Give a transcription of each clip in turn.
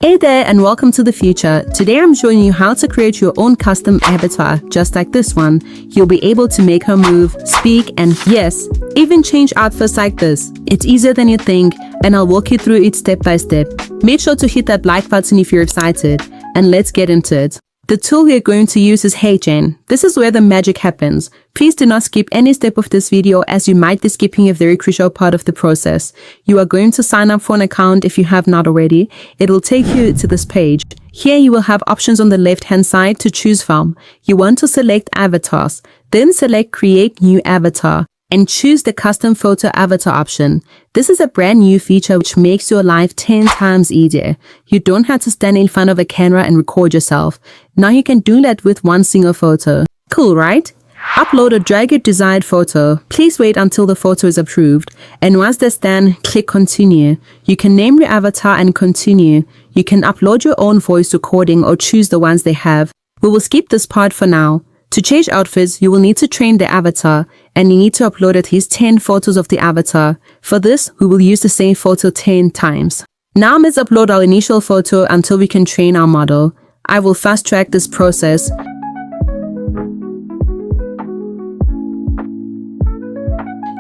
Hey there and welcome to the future. Today I'm showing you how to create your own custom avatar, just like this one. You'll be able to make her move, speak, and yes, even change outfits like this. It's easier than you think, and I'll walk you through it step by step. Make sure to hit that like button if you're excited, and let's get into it. The tool we are going to use is HeyGen. This is where the magic happens. Please do not skip any step of this video as you might be skipping a very crucial part of the process. You are going to sign up for an account if you have not already. It will take you to this page. Here you will have options on the left-hand side to choose from. You want to select avatars, then select create new avatar and choose the custom photo avatar option. This is a brand new feature which makes your life 10 times easier. You don't have to stand in front of a camera and record yourself. Now you can do that with one single photo. Cool, right? Upload or drag your desired photo. Please wait until the photo is approved. And once that's done, click continue. You can name your avatar and continue. You can upload your own voice recording or choose the ones they have. We will skip this part for now. To change outfits, you will need to train the avatar and you need to upload at least 10 photos of the avatar. For this, we will use the same photo 10 times. Now let's upload our initial photo until we can train our model. I will fast track this process.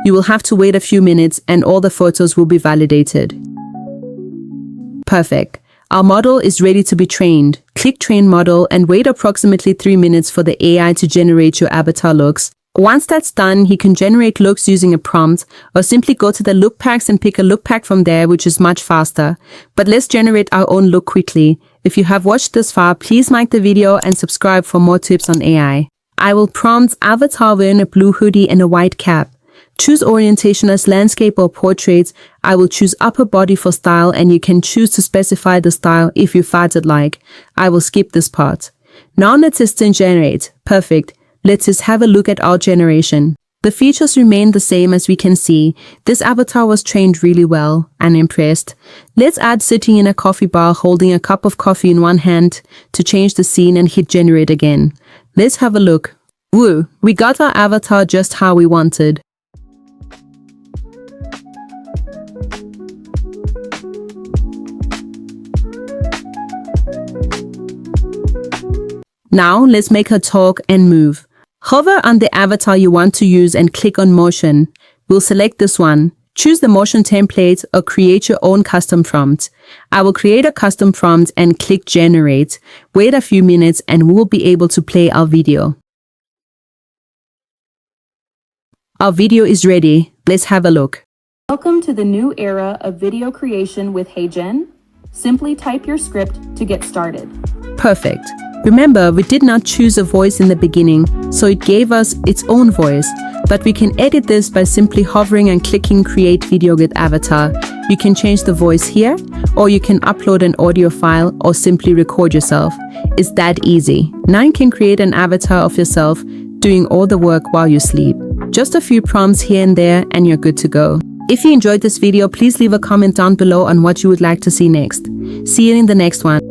You will have to wait a few minutes and all the photos will be validated. Perfect. Our model is ready to be trained. Click Train Model and wait approximately 3 minutes for the AI to generate your avatar looks. Once that's done, he can generate looks using a prompt or simply go to the look packs and pick a look pack from there, which is much faster. But let's generate our own look quickly. If you have watched this far, please like the video and subscribe for more tips on AI. I will prompt avatar wearing a blue hoodie and a white cap. Choose orientation as landscape or portrait. I will choose upper body for style and you can choose to specify the style if you farted like. I will skip this part. Now let's instant generate. Perfect. Let's just have a look at our generation. The features remain the same as we can see. This avatar was trained really well. I'm impressed. Let's add sitting in a coffee bar holding a cup of coffee in one hand to change the scene and hit generate again. Let's have a look. Woo, we got our avatar just how we wanted. Now let's make her talk and move. Hover on the avatar you want to use and click on motion. We'll select this one. Choose the motion template or create your own custom prompt. I will create a custom prompt and click generate. Wait a few minutes and we will be able to play our video. Our video is ready. Let's have a look. Welcome to the new era of video creation with HeyGen. Simply type your script to get started. Perfect. Remember, we did not choose a voice in the beginning, so it gave us its own voice. But we can edit this by simply hovering and clicking Create Video with Avatar. You can change the voice here, or you can upload an audio file or simply record yourself. It's that easy. Now you can create an avatar of yourself doing all the work while you sleep. Just a few prompts here and there and you're good to go. If you enjoyed this video, please leave a comment down below on what you would like to see next. See you in the next one.